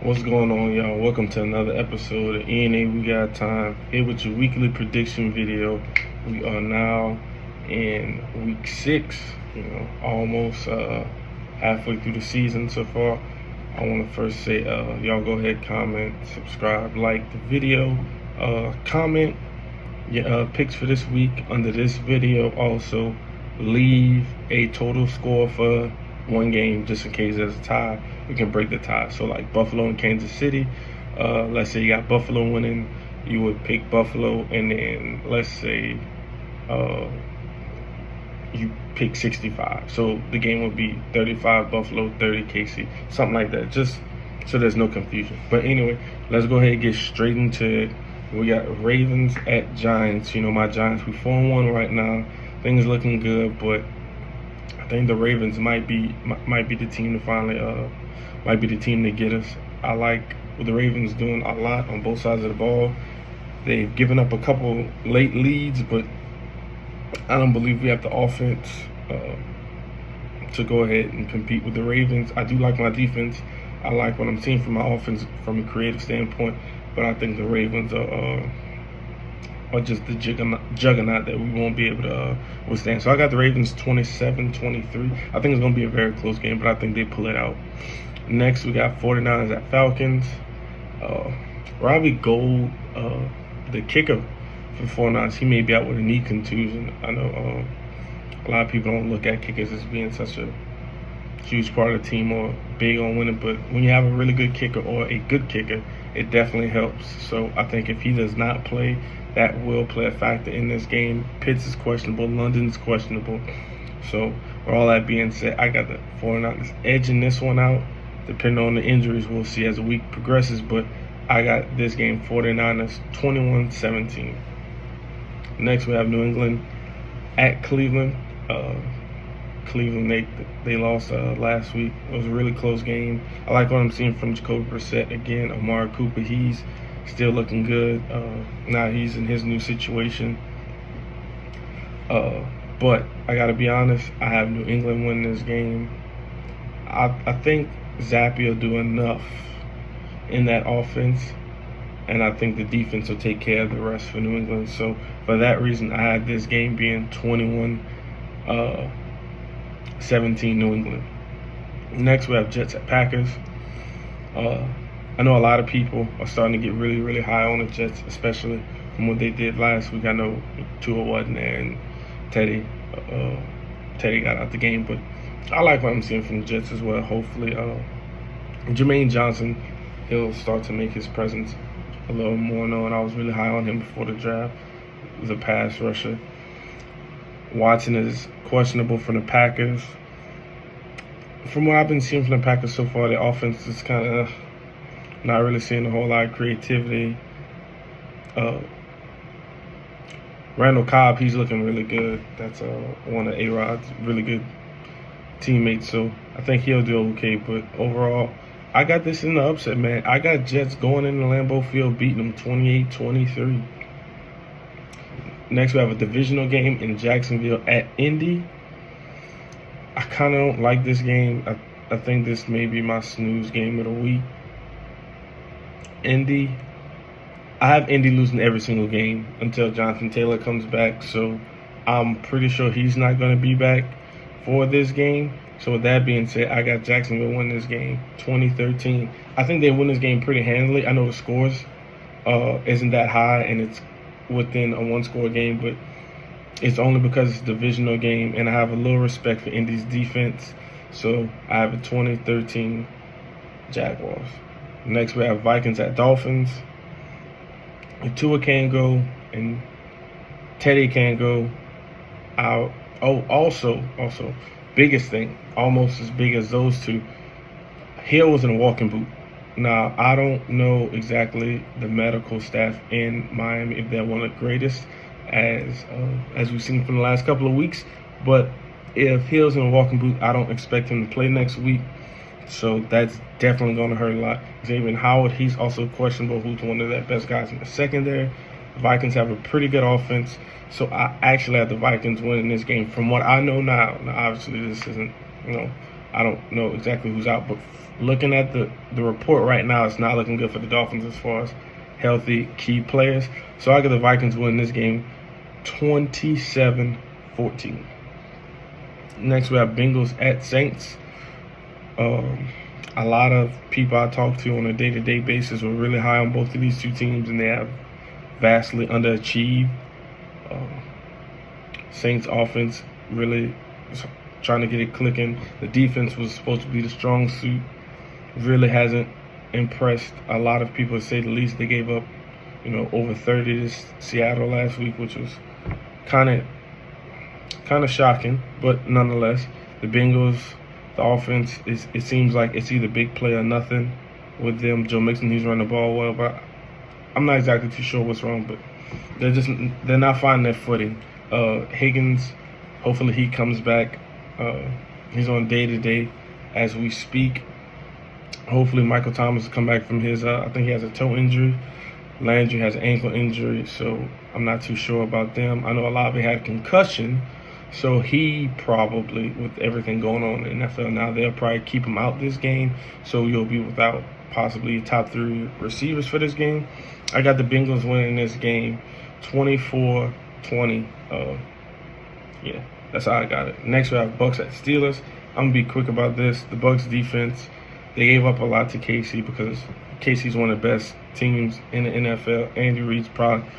What's going on, y'all? Welcome to another episode of ENA We Got Time. Here with your weekly prediction video. We are now in week 6, almost halfway through the season so far. I want to first say, y'all go ahead, comment, subscribe, like the video, comment your picks for this week under this video. Also, leave a total score for one game just in case there's a tie. We can break the tie. So like Buffalo and Kansas City, let's say you got Buffalo winning, you would pick Buffalo, and then let's say you pick 65. So the game would be 35 Buffalo, 30 KC, something like that, just so there's no confusion. But anyway, let's go ahead and get straight into it. We got Ravens at Giants. My Giants, we 4-1 right now. Things looking good, but I think the Ravens might be the team to finally might be the team to get us. I like what the Ravens doing a lot on both sides of the ball. They've given up a couple late leads, but I don't believe we have the offense to go ahead and compete with the Ravens. I do like my defense. I like what I'm seeing from my offense from a creative standpoint, but I think the Ravens are just the juggernaut that we won't be able to withstand. So I got the Ravens 27-23. I think it's going to be a very close game, but I think they pull it out. Next, we got 49ers at Falcons. Robbie Gould, the kicker for 49ers, he may be out with a knee contusion. I know a lot of people don't look at kickers as being such a huge part of the team or big on winning, but when you have a really good kicker or a good kicker, it definitely helps. So I think if he does not play, that will play a factor in this game. Pitts is questionable, London's questionable. So with all that being said, I got the 49ers edging this one out. Depending on the injuries, we'll see as the week progresses, but I got this game 49ers 21-17. Next, we have New England at Cleveland. Cleveland, they lost last week. It was a really close game. I like what I'm seeing from Jacoby Brissett. Again, Amari Cooper, he's still looking good. Now he's in his new situation. But I got to be honest, I have New England winning this game. I think Zappy will do enough in that offense, and I think the defense will take care of the rest for New England. So for that reason, I had this game being 21-17 New England. Next, we have Jets at Packers. I know a lot of people are starting to get really, really high on the Jets, especially from what they did last week. I know Tua wasn't there and Teddy got out the game, but I like what I'm seeing from the Jets as well. Hopefully, Jermaine Johnson, he'll start to make his presence a little more known. I was really high on him before the draft, the pass rusher. Watson is questionable for the Packers. From what I've been seeing from the Packers so far, the offense is kind of not really seeing a whole lot of creativity. Randall Cobb, he's looking really good. That's one of A-Rod's really good teammates, so I think he'll do okay. But overall, I got this in the upset, man. I got Jets going in the Lambeau Field, beating them 28-23. Next, we have a divisional game in Jacksonville at Indy. I kind of don't like this game. I think this may be my snooze game of the week. Indy, I have Indy losing every single game until Jonathan Taylor comes back. So I'm pretty sure he's not going to be back for this game. So with that being said, I got Jacksonville win this game 20-13. I think they win this game pretty handily. I know the scores isn't that high and it's within a one-score game, but it's only because it's a divisional game, and I have a little respect for Indy's defense. So I have a 20-13 Jaguars. Next, we have Vikings at Dolphins. Tua can't go, and Teddy can't go out. Oh, also, biggest thing, almost as big as those two, Hill was in a walking boot. Now, I don't know exactly the medical staff in Miami, if they're one of the greatest, as we've seen from the last couple of weeks. But if Hill's in a walking boot, I don't expect him to play next week. So that's definitely going to hurt a lot. Xavier Howard, he's also questionable, who's one of the best guys in the secondary. The Vikings have a pretty good offense. So I actually have the Vikings winning this game from what I know now. Now, obviously, this isn't, I don't know exactly who's out, but looking at the report right now, it's not looking good for the Dolphins as far as healthy key players. So I got the Vikings win this game 27-14. Next, we have Bengals at Saints. A lot of people I talk to on a day-to-day basis were really high on both of these two teams, and they have vastly underachieved. Saints offense really trying to get it clicking. The defense was supposed to be the strong suit. Really hasn't impressed a lot of people, to say the least. They gave up, over 30 to Seattle last week, which was kind of shocking. But nonetheless, the Bengals, the offense it seems like it's either big play or nothing with them. Joe Mixon, he's running the ball well, but I'm not exactly too sure what's wrong. But they're not finding their footing. Higgins, hopefully he comes back. He's on day-to-day as we speak. Hopefully Michael Thomas will come back from his, I think he has a toe injury. Landry has an ankle injury, so I'm not too sure about them. I know Olave had a concussion, so he probably, with everything going on in the NFL now, they'll probably keep him out this game, so you'll be without possibly top 3 receivers for this game. I got the Bengals winning this game 24-20. Yeah, that's how I got it. Next, we have Bucks at Steelers. I'm going to be quick about this. The Bucks defense, they gave up a lot to KC because KC's one of the best teams in the NFL. Andy Reid's probably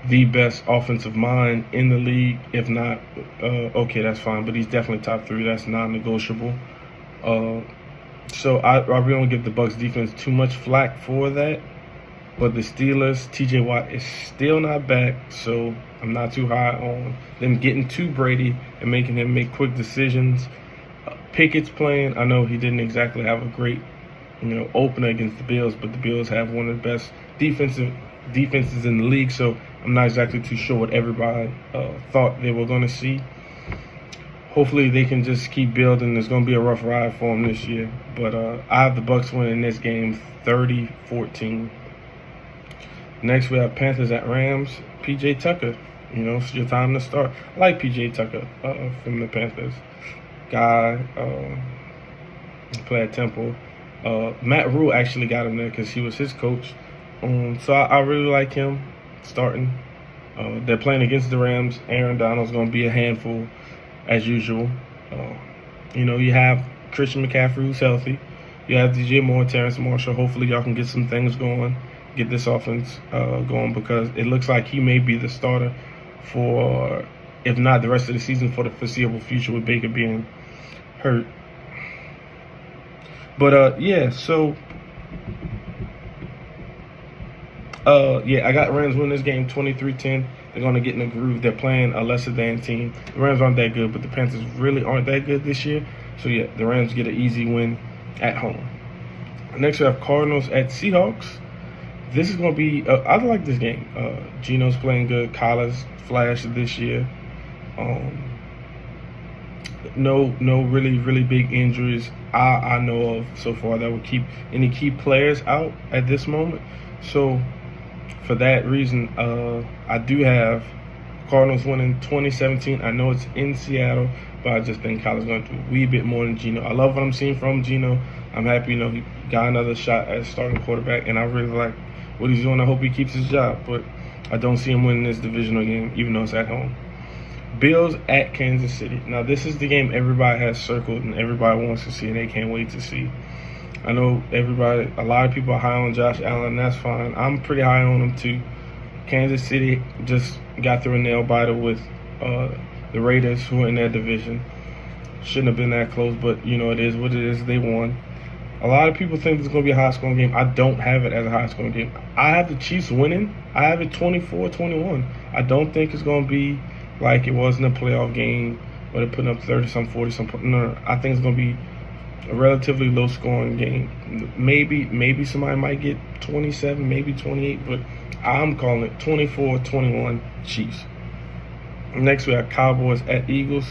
the best offensive mind in the league. If not, okay, that's fine. But he's definitely top 3. That's non-negotiable. So I really don't give the Bucks defense too much flack for that. But the Steelers, T.J. Watt is still not back, so I'm not too high on them getting to Brady and making him make quick decisions. Pickett's playing. I know he didn't exactly have a great, opener against the Bills, but the Bills have one of the best defenses in the league, so I'm not exactly too sure what everybody thought they were going to see. Hopefully they can just keep building. It's going to be a rough ride for them this year, but I have the Bucks winning this game 30-14. Next, we have Panthers at Rams. P.J. Tucker, it's your time to start. I like P.J. Tucker from the Panthers. Guy, play at Temple. Matt Rule actually got him there because he was his coach. So I really like him starting. They're playing against the Rams. Aaron Donald's going to be a handful as usual. You have Christian McCaffrey who's healthy. You have DJ Moore, Terrence Marshall. Hopefully y'all can get some things going. Get this offense going, because it looks like he may be the starter for, if not the rest of the season, for the foreseeable future with Baker being hurt. But so I got Rams winning this game 23-10. They're going to get in the groove. They're playing a lesser than team. The Rams aren't that good, but the Panthers really aren't that good this year. So the Rams get an easy win at home. Next we have Cardinals at Seahawks. This is going to be, I like this game. Geno's playing good. Kyler's flashed this year. No really, really big injuries I know of so far that would keep any key players out at this moment. So for that reason, I do have Cardinals winning 2017. I know it's in Seattle, but I just think Kyler's going to do a wee bit more than Geno. I love what I'm seeing from Geno. I'm happy, he got another shot as starting quarterback, and I really like what he's doing. I hope he keeps his job, but I don't see him winning this divisional game, even though it's at home. Bills at Kansas City. Now, this is the game everybody has circled and everybody wants to see, and they can't wait to see. I know a lot of people are high on Josh Allen. That's fine. I'm pretty high on him, too. Kansas City just got through a nail-biter with the Raiders, who are in their division. Shouldn't have been that close, but, it is what it is. They won. A lot of people think it's going to be a high-scoring game. I don't have it as a high-scoring game. I have the Chiefs winning. I have it 24-21. I don't think it's going to be like it was in a playoff game where they're putting up 30-some, 40-some. No, I think it's going to be a relatively low-scoring game. Maybe somebody might get 27, maybe 28, but I'm calling it 24-21 Chiefs. Next, we have Cowboys at Eagles.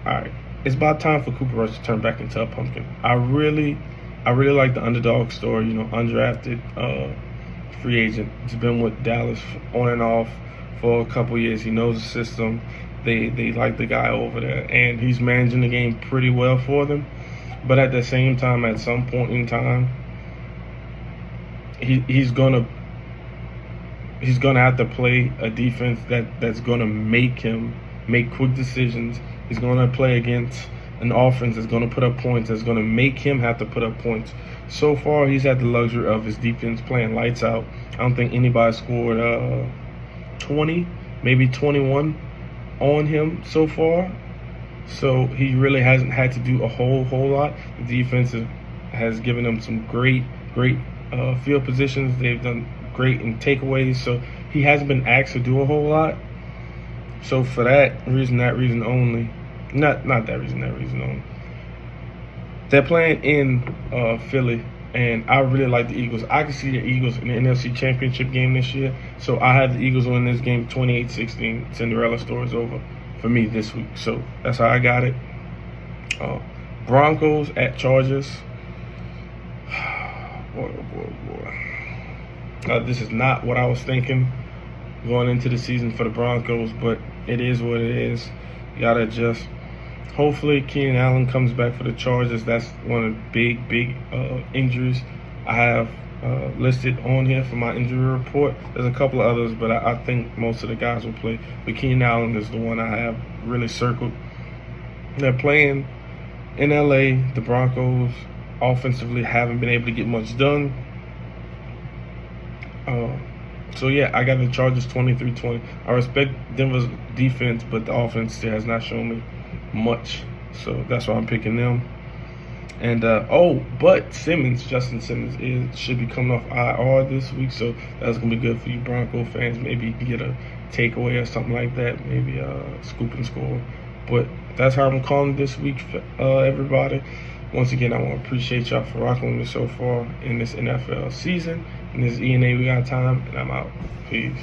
All right. It's about time for Cooper Rush to turn back into a pumpkin. I really like the underdog story, undrafted free agent. He's been with Dallas on and off for a couple years. He knows the system. They like the guy over there, and he's managing the game pretty well for them. But at the same time, at some point in time, he's gonna have to play a defense that's gonna make him make quick decisions. He's gonna play against an offense that's gonna put up points, that's gonna make him have to put up points. So far, he's had the luxury of his defense playing lights out. I don't think anybody scored 20, maybe 21 on him so far. So he really hasn't had to do a whole lot. The defense has given him some great field positions. They've done great in takeaways. So he hasn't been asked to do a whole lot. So for that reason only, not that reason only. They're playing in Philly, and I really like the Eagles. I can see the Eagles in the NFC Championship game this year. So I have the Eagles winning this game 28-16. Cinderella story's over for me this week. So that's how I got it. Broncos at Chargers. Boy. This is not what I was thinking going into the season for the Broncos, but it is what it is. You gotta adjust. Hopefully, Keenan Allen comes back for the Chargers. That's one of the big injuries I have listed on here for my injury report. There's a couple of others, but I think most of the guys will play. But Keenan Allen is the one I have really circled. They're playing in LA. The Broncos offensively haven't been able to get much done. So yeah, I got the Chargers 23-20. I respect Denver's defense, but the offense still has not shown me much. So that's why I'm picking them. And but Justin Simmons should be coming off IR this week, so that's gonna be good for you Bronco fans. Maybe you can get a takeaway or something like that. Maybe scoop and score. But that's how I'm calling this week, everybody. Once again, I want to appreciate y'all for rocking with me so far in this NFL season. And this ENA, we got time, and I'm out. Peace.